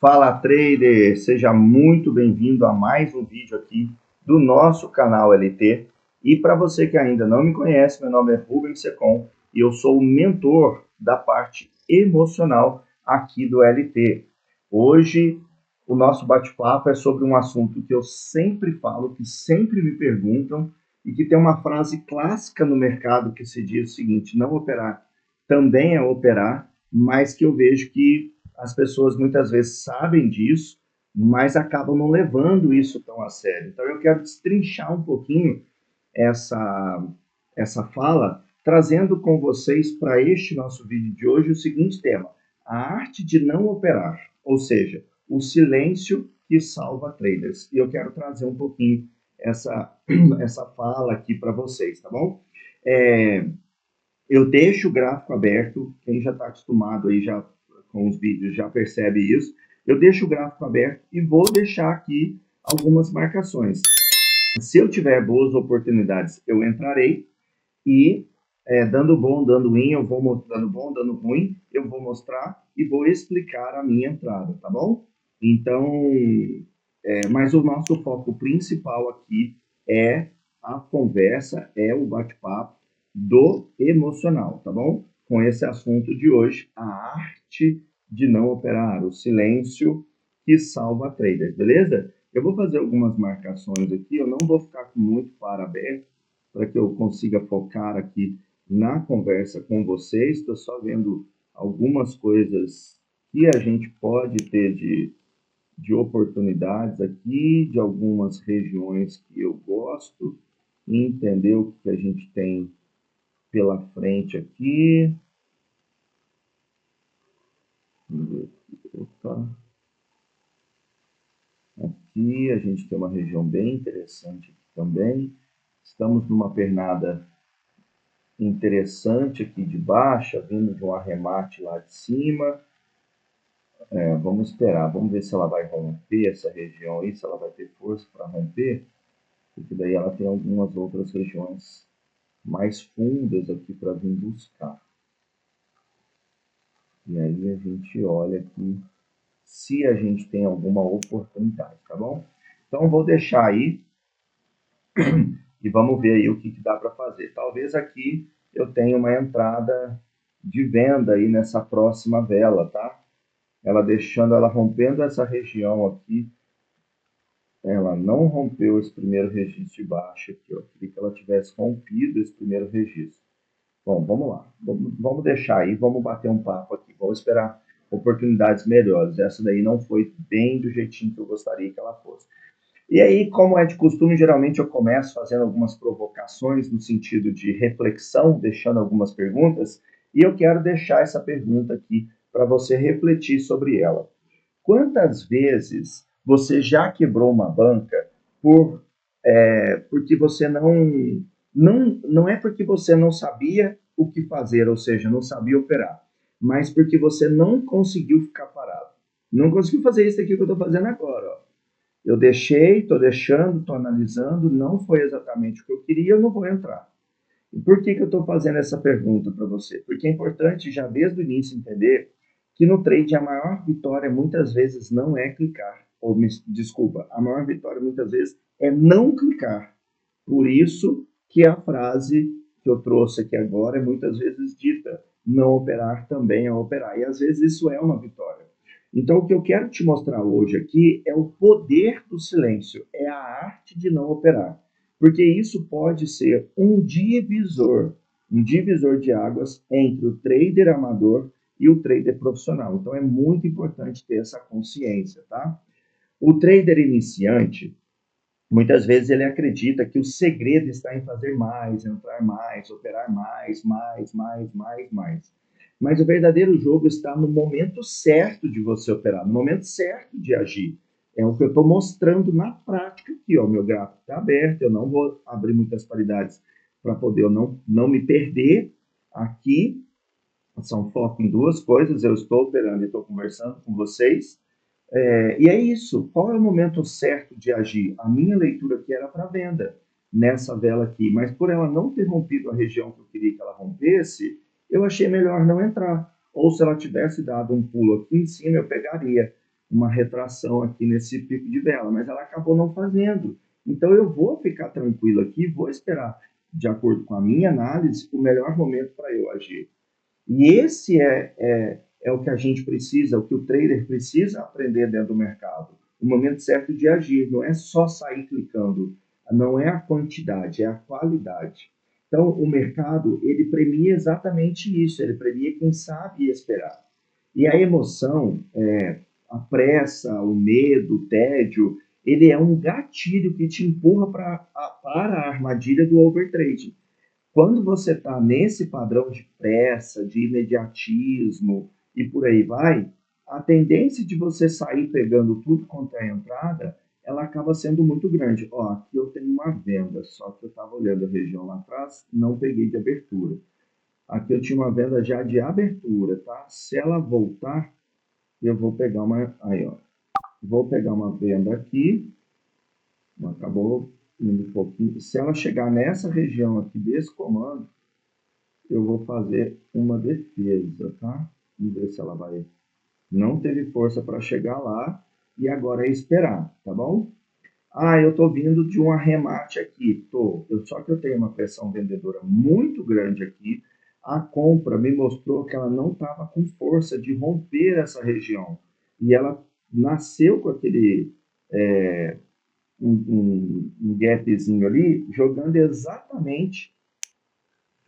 Fala trader, seja muito bem-vindo a mais um vídeo aqui do nosso canal LT. E para você que ainda não me conhece, meu nome é Rubens Secom e eu sou o mentor da parte emocional aqui do LT. Hoje o nosso bate-papo é sobre um assunto que eu sempre falo, que sempre me perguntam e que tem uma frase clássica no mercado que se diz o seguinte: não operar também é operar, mas que eu vejo que as pessoas muitas vezes sabem disso, mas acabam não levando isso tão a sério. Então eu quero destrinchar um pouquinho essa fala, trazendo com vocês para este nosso vídeo de hoje o seguinte tema: a arte de não operar, ou seja, o silêncio que salva traders. E eu quero trazer um pouquinho essa fala aqui para vocês, tá bom? Eu deixo o gráfico aberto, quem já está acostumado aí já com os vídeos já percebe isso. Eu deixo o gráfico aberto e vou deixar aqui algumas marcações. Se eu tiver boas oportunidades, eu entrarei e dando bom, dando ruim, eu vou dando bom, dando ruim, eu vou mostrar e vou explicar a minha entrada, tá bom? Então, mas o nosso foco principal aqui é a conversa, é o bate-papo do emocional, tá bom? Com esse assunto de hoje, a arte de não operar, o silêncio que salva traders, beleza? Eu vou fazer algumas marcações aqui, eu não vou ficar com muito para aberto, para que eu consiga focar aqui na conversa com vocês. Estou só vendo algumas coisas que a gente pode ter de oportunidades aqui, de algumas regiões que eu gosto, e entender o que a gente tem pela frente aqui. Opa. Aqui a gente tem uma região bem interessante aqui também. Estamos numa pernada interessante aqui de baixa, vindo de um arremate lá de cima. Vamos esperar, vamos ver se ela vai romper essa região aí, se ela vai ter força para romper, porque daí ela tem algumas outras regiões mais fundas aqui para vir buscar. E aí a gente olha aqui se a gente tem alguma oportunidade, tá bom? Então vou deixar aí e vamos ver aí o que dá para fazer. Talvez aqui eu tenha uma entrada de venda aí nessa próxima vela, tá? Ela rompendo essa região aqui, ela não rompeu esse primeiro registro de baixa aqui, eu queria que ela tivesse rompido esse primeiro registro. Bom, vamos lá, vamos deixar aí, vamos bater um papo aqui, vamos esperar oportunidades melhores. Essa daí não foi bem do jeitinho que eu gostaria que ela fosse. E aí, como é de costume, geralmente eu começo fazendo algumas provocações no sentido de reflexão, deixando algumas perguntas, e eu quero deixar essa pergunta aqui para você refletir sobre ela. Quantas vezes você já quebrou uma banca porque você não é porque você não sabia o que fazer, ou seja, não sabia operar, mas porque você não conseguiu ficar parado. Não conseguiu fazer isso aqui que eu estou fazendo agora. Ó. Eu deixei, estou deixando, estou analisando, não foi exatamente o que eu queria, eu não vou entrar. E por que eu estou fazendo essa pergunta para você? Porque é importante já desde o início entender que no trade a maior vitória muitas vezes não é clicar, desculpa, a maior vitória muitas vezes é não clicar. Por isso que a frase que eu trouxe aqui agora é muitas vezes dita: não operar também é operar. E às vezes isso é uma vitória. Então o que eu quero te mostrar hoje aqui é o poder do silêncio, é a arte de não operar. Porque isso pode ser um divisor de águas entre o trader amador e o trader profissional. Então é muito importante ter essa consciência, tá? O trader iniciante, muitas vezes ele acredita que o segredo está em fazer mais, entrar mais, operar mais. Mas o verdadeiro jogo está no momento certo de você operar, no momento certo de agir. É o que eu estou mostrando na prática aqui, ó. O meu gráfico está aberto, eu não vou abrir muitas paridades para poder eu não me perder aqui. São foco em duas coisas, eu estou operando e estou conversando com vocês. E é isso. Qual é o momento certo de agir? A minha leitura aqui era para venda nessa vela aqui, mas por ela não ter rompido a região que eu queria que ela rompesse, eu achei melhor não entrar. Ou se ela tivesse dado um pulo aqui em cima, eu pegaria. uma retração aqui nesse pico de vela, mas ela acabou não fazendo. Então eu vou ficar tranquilo aqui, vou esperar, de acordo com a minha análise, o melhor momento para eu agir. E esse é o que a gente precisa, o que o trader precisa aprender dentro do mercado. O momento certo de agir, não é só sair clicando, não é a quantidade, é a qualidade. Então, o mercado, ele premia exatamente isso, ele premia quem sabe esperar. E a emoção, a pressa, o medo, o tédio, ele é um gatilho que te empurra para a armadilha do overtrading. Quando você está nesse padrão de pressa, de imediatismo e por aí vai, a tendência de você sair pegando tudo quanto é entrada, ela acaba sendo muito grande. Ó, aqui eu tenho uma venda, só que eu estava olhando a região lá atrás, não peguei de abertura. Aqui eu tinha uma venda já de abertura, tá? Se ela voltar, eu vou pegar uma... Aí, ó. Vou pegar uma venda aqui. Acabou indo um pouquinho. Se ela chegar nessa região aqui desse comando, eu vou fazer uma defesa, tá? Vamos ver se ela vai... Não teve força para chegar lá e agora é esperar, tá bom? Ah, eu tô vindo de um arremate aqui. Só que eu tenho uma pressão vendedora muito grande aqui. A compra me mostrou que ela não estava com força de romper essa região. E ela nasceu com aquele um gapzinho ali, jogando exatamente,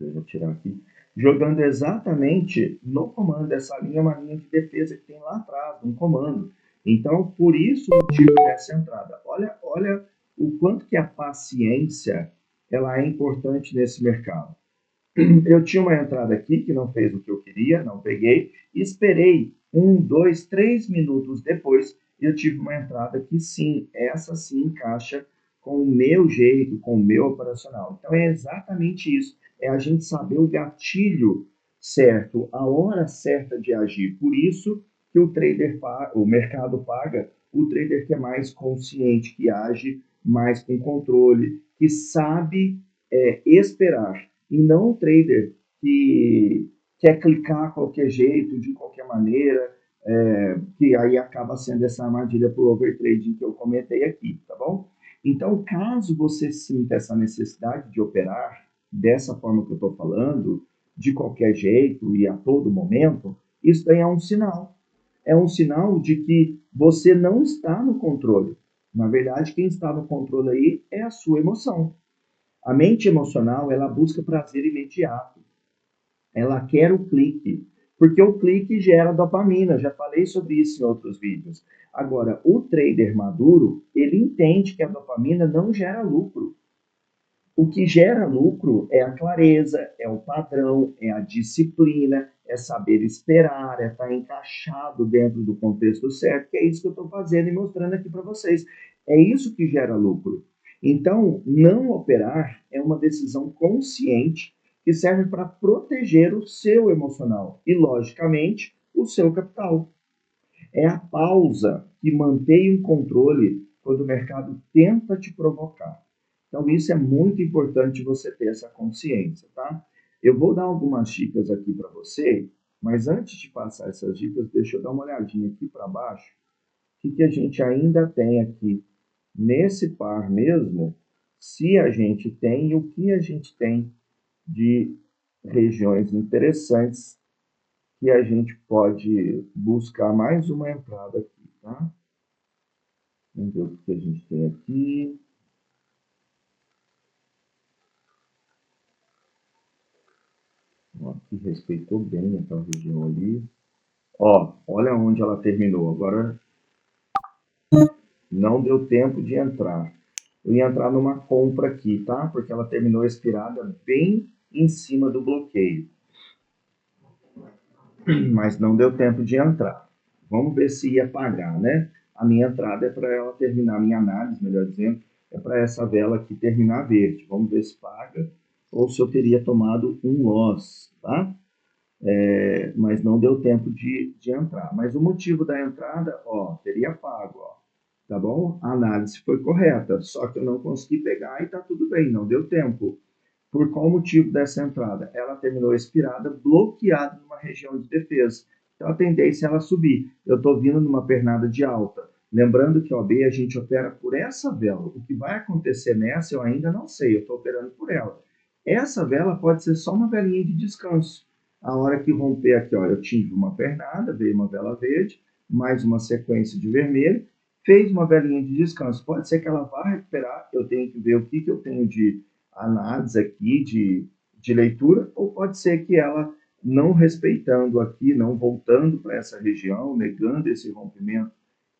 eu vou tirar aqui, jogando exatamente no comando. Essa linha é uma linha de defesa que tem lá atrás, um comando. Então, por isso o motivo dessa entrada. Olha o quanto que a paciência ela é importante nesse mercado. Eu tinha uma entrada aqui que não fez o que eu queria, não peguei, esperei 1, 2, 3 minutos depois, eu tive uma entrada que sim, essa sim encaixa com o meu jeito, com o meu operacional. Então é exatamente isso, é a gente saber o gatilho certo, a hora certa de agir. Por isso que o mercado paga o trader que é mais consciente, que age mais com controle, que sabe esperar e não um trader que quer clicar a qualquer jeito, de qualquer maneira, que aí acaba sendo essa armadilha por overtrading que eu comentei aqui, tá bom? Então, caso você sinta essa necessidade de operar dessa forma que eu estou falando, de qualquer jeito e a todo momento, isso daí é um sinal. É um sinal de que você não está no controle. Na verdade, quem está no controle aí é a sua emoção. A mente emocional, ela busca prazer imediato. Ela quer o clique, porque o clique gera dopamina. Já falei sobre isso em outros vídeos. Agora, o trader maduro, ele entende que a dopamina não gera lucro. O que gera lucro é a clareza, é o padrão, é a disciplina, é saber esperar, é estar encaixado dentro do contexto certo, que é isso que eu estou fazendo e mostrando aqui para vocês. É isso que gera lucro. Então, não operar é uma decisão consciente que serve para proteger o seu emocional e, logicamente, o seu capital. É a pausa que mantém o controle quando o mercado tenta te provocar. Então, isso é muito importante você ter essa consciência, tá? Eu vou dar algumas dicas aqui para você, mas antes de passar essas dicas, deixa eu dar uma olhadinha aqui para baixo. O que a gente ainda tem aqui nesse par mesmo, se a gente tem e o que a gente tem de regiões interessantes que a gente pode buscar mais uma entrada aqui, tá? Vamos ver o que a gente tem aqui. Aqui respeitou bem aquela região ali. Ó, olha onde ela terminou. Agora não deu tempo de entrar. Eu ia entrar numa compra aqui, tá? Porque ela terminou expirada bem em cima do bloqueio. Mas não deu tempo de entrar. Vamos ver se ia pagar, né? A minha entrada é para ela terminar, a minha análise, melhor dizendo, é para essa vela aqui terminar verde. Vamos ver se paga ou se eu teria tomado um loss, tá? Mas não deu tempo de entrar. Mas o motivo da entrada, ó, teria pago, ó, tá bom? A análise foi correta, só que eu não consegui pegar e tá tudo bem, não deu tempo. Por qual motivo dessa entrada? Ela terminou expirada, bloqueada numa região de defesa, Então a tendência é ela subir. Eu estou vindo numa pernada de alta. Lembrando que OB a gente opera por essa vela. O que vai acontecer nessa eu ainda não sei, eu estou operando por ela. Essa vela pode ser só uma velinha de descanso. A hora que romper aqui, ó, eu tive uma pernada, veio uma vela verde, mais uma sequência de vermelho, fez uma velinha de descanso. Pode ser que ela vá recuperar, eu tenho que ver o que eu tenho de análise aqui, de leitura, ou pode ser que ela, não respeitando aqui, não voltando para essa região, negando esse rompimento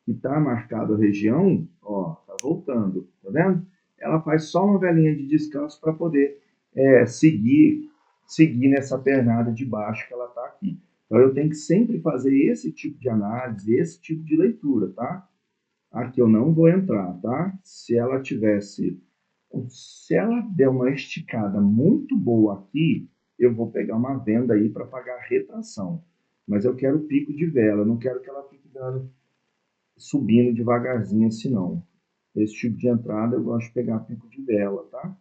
que está marcado a região, ó, tá voltando, tá vendo? Ela faz só uma velinha de descanso para poder seguir nessa pernada de baixo que ela está aqui. Então eu tenho que sempre fazer esse tipo de análise, esse tipo de leitura, tá? Aqui eu não vou entrar, tá? Se ela der uma esticada muito boa aqui, eu vou pegar uma venda aí para pagar a retração. Mas eu quero pico de vela, eu não quero que ela fique subindo devagarzinho assim não. Esse tipo de entrada eu gosto de pegar pico de vela, tá?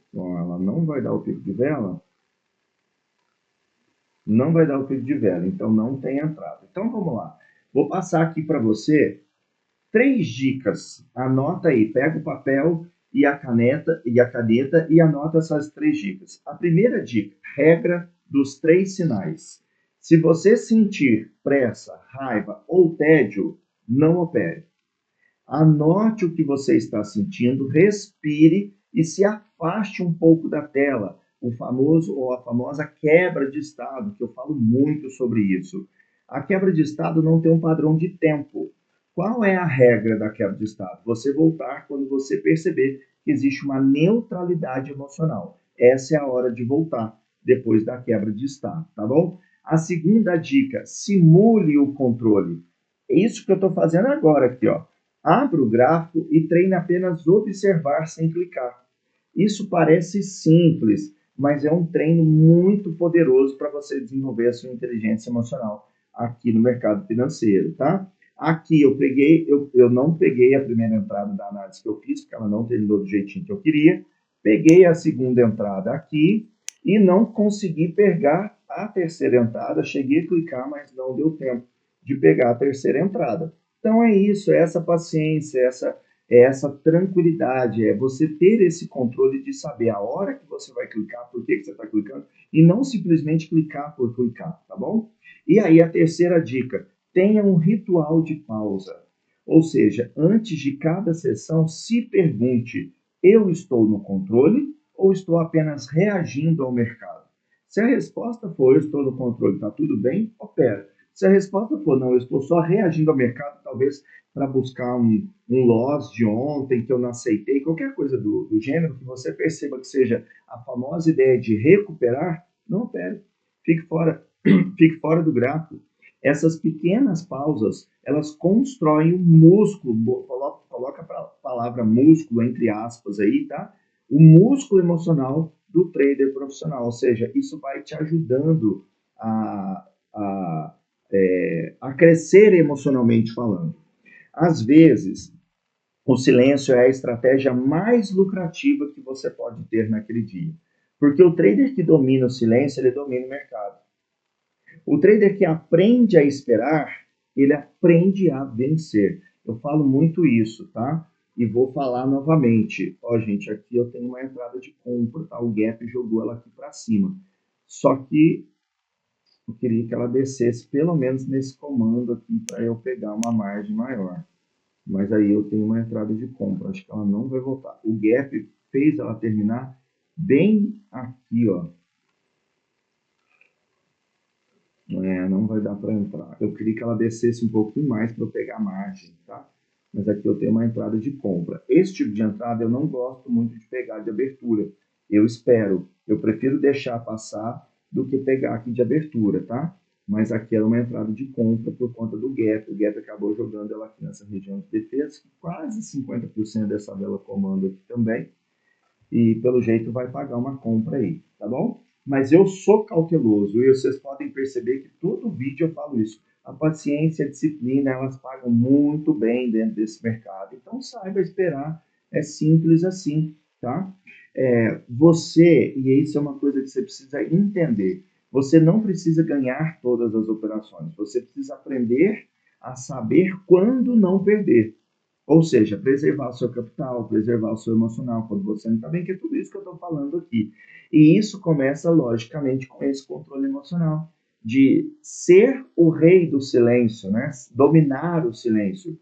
Então, ela não vai dar o pico de vela, não vai dar o pico de vela, então não tem entrada. Então vamos lá. Vou passar aqui para você 3 dicas. Anota aí, pega o papel e a caneta e anota essas 3 dicas. A primeira dica, regra dos 3 sinais. Se você sentir pressa, raiva ou tédio, não opere. Anote o que você está sentindo, respire e se afaste um pouco da tela. O famoso ou a famosa quebra de estado, que eu falo muito sobre isso. A quebra de estado não tem um padrão de tempo. Qual é a regra da quebra de estado? Você voltar quando você perceber que existe uma neutralidade emocional. Essa é a hora de voltar depois da quebra de estado, tá bom? A segunda dica, simule o controle. É isso que eu estou fazendo agora aqui, ó. Abra o gráfico e treine apenas observar sem clicar. Isso parece simples, mas é um treino muito poderoso para você desenvolver a sua inteligência emocional aqui no mercado financeiro, tá? Aqui eu não peguei a primeira entrada da análise que eu fiz, porque ela não terminou do jeitinho que eu queria. Peguei a segunda entrada aqui e não consegui pegar a terceira entrada. Cheguei a clicar, mas não deu tempo de pegar a terceira entrada. Então é isso, é essa paciência, essa tranquilidade, é você ter esse controle de saber a hora que você vai clicar, por que você está clicando, e não simplesmente clicar por clicar, tá bom? E aí a terceira dica, tenha um ritual de pausa. Ou seja, antes de cada sessão, se pergunte, eu estou no controle ou estou apenas reagindo ao mercado? Se a resposta for, eu estou no controle, está tudo bem, opera. Se a resposta for, não, eu estou só reagindo ao mercado, talvez para buscar um loss de ontem que eu não aceitei, qualquer coisa do gênero, que você perceba que seja a famosa ideia de recuperar, não opere. Fique fora, fique fora do gráfico. Essas pequenas pausas, elas constroem um músculo, coloca a palavra músculo entre aspas aí, tá? O músculo emocional do trader profissional, ou seja, isso vai te ajudando a, a crescer emocionalmente falando. Às vezes, o silêncio é a estratégia mais lucrativa que você pode ter naquele dia. Porque o trader que domina o silêncio, ele domina o mercado. O trader que aprende a esperar, ele aprende a vencer. Eu falo muito isso, tá? E vou falar novamente. Ó, gente, aqui eu tenho uma entrada de compra, tá? O gap jogou ela aqui para cima. Só que eu queria que ela descesse pelo menos nesse comando aqui para eu pegar uma margem maior. Mas aí eu tenho uma entrada de compra, acho que ela não vai voltar. O gap fez ela terminar bem aqui, ó. Não vai dar para entrar. Eu queria que ela descesse um pouquinho mais para eu pegar a margem, tá? Mas aqui eu tenho uma entrada de compra. Esse tipo de entrada eu não gosto muito de pegar de abertura. Eu espero, eu prefiro deixar passar do que pegar aqui de abertura, tá? Mas aqui era uma entrada de compra por conta do gap. O gap acabou jogando ela aqui nessa região de defesa, quase 50% dessa vela comando aqui também. E pelo jeito vai pagar uma compra aí, tá bom? Mas eu sou cauteloso e vocês podem perceber que todo vídeo eu falo isso. A paciência e a disciplina, elas pagam muito bem dentro desse mercado. Então saiba esperar, é simples assim, tá? Você, e isso é uma coisa que você precisa entender, Você não precisa ganhar todas as operações, você precisa aprender a saber quando não perder. Ou seja, preservar o seu capital, preservar o seu emocional quando você não está bem, que é tudo isso que eu estou falando aqui. E isso começa, logicamente, com esse controle emocional, de ser o rei do silêncio, né? Dominar o silêncio.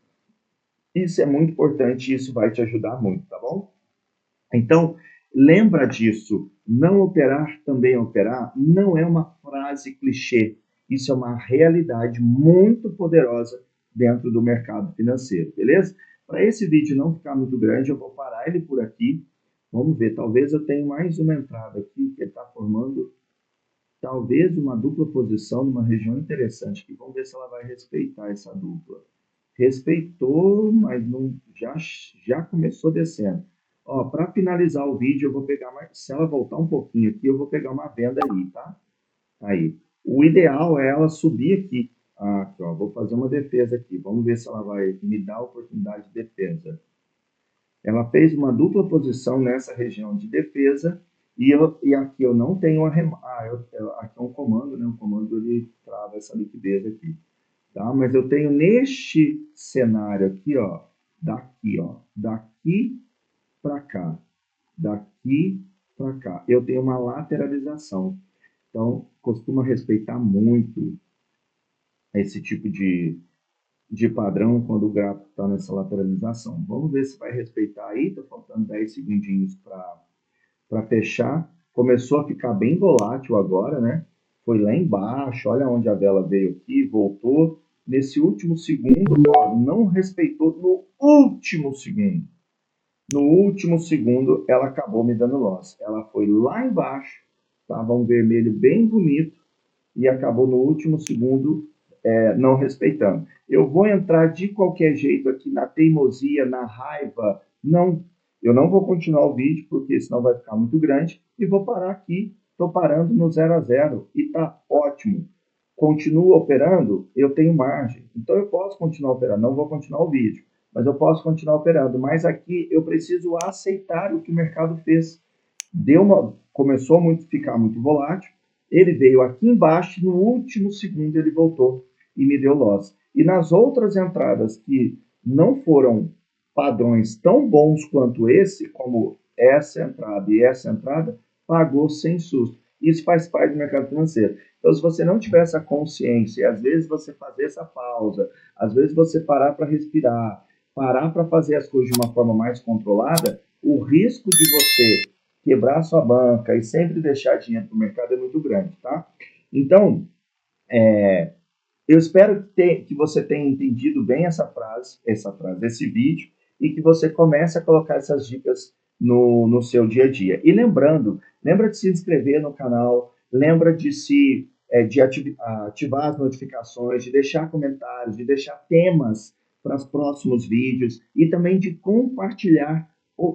Isso é muito importante e isso vai te ajudar muito, tá bom? Então, lembra disso. Não operar, também operar, não é uma frase clichê. Isso é uma realidade muito poderosa dentro do mercado financeiro, beleza? Para esse vídeo não ficar muito grande, eu vou parar ele por aqui. Vamos ver, talvez eu tenha mais uma entrada aqui que ele está formando, talvez uma dupla posição numa região interessante aqui. Vamos ver se ela vai respeitar essa dupla. Respeitou, mas não, já começou descendo. Ó, para finalizar o vídeo, eu vou pegar se ela voltar um pouquinho aqui, eu vou pegar uma venda ali, tá? Aí. O ideal é ela subir aqui. Ah, aqui, ó, vou fazer uma defesa aqui. Vamos ver se ela vai me dar a oportunidade de defesa. Ela fez uma dupla posição nessa região de defesa e aqui eu não tenho a aqui é um comando, né? O comando ele trava essa liquidez aqui, tá? Mas eu tenho neste cenário aqui, daqui para cá, daqui para cá, eu tenho uma lateralização. Então, costuma respeitar muito esse tipo de padrão quando o gráfico está nessa lateralização. Vamos ver se vai respeitar aí, está faltando 10 segundinhos para fechar. Começou a ficar bem volátil agora, né? Foi lá embaixo, olha onde a vela veio aqui, voltou. Nesse último segundo, ó, não respeitou no último segundo. No último segundo, ela acabou me dando loss. Ela foi lá embaixo, estava um vermelho bem bonito, e acabou no último segundo não respeitando. Eu vou entrar de qualquer jeito aqui na teimosia, na raiva. Não, eu não vou continuar o vídeo, porque senão vai ficar muito grande. E vou parar aqui. Estou parando no 0 a 0 e está ótimo. Continuo operando, eu tenho margem. Então eu posso continuar operando. Não vou continuar o vídeo, mas eu posso continuar operando. Mas aqui eu preciso aceitar o que o mercado fez. Começou a ficar muito volátil. Ele veio aqui embaixo, no último segundo ele voltou e me deu loss. E nas outras entradas que não foram padrões tão bons quanto esse, como essa entrada e essa entrada, pagou sem susto. Isso faz parte do mercado financeiro. Então, se você não tiver essa consciência, e às vezes você fazer essa pausa, às vezes você parar para respirar, parar para fazer as coisas de uma forma mais controlada, o risco de você quebrar sua banca e sempre deixar dinheiro para o mercado é muito grande, tá? Então, eu espero que você tenha entendido bem esse vídeo, e que você comece a colocar essas dicas no seu dia a dia. E lembra de se inscrever no canal, lembra de ativar as notificações, de deixar comentários, de deixar temas para os próximos vídeos e também de compartilhar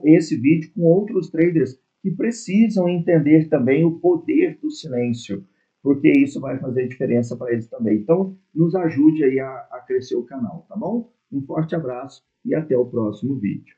esse vídeo com outros traders que precisam entender também o poder do silêncio, porque isso vai fazer diferença para eles também. Então, nos ajude aí a crescer o canal, tá bom? Um forte abraço e até o próximo vídeo.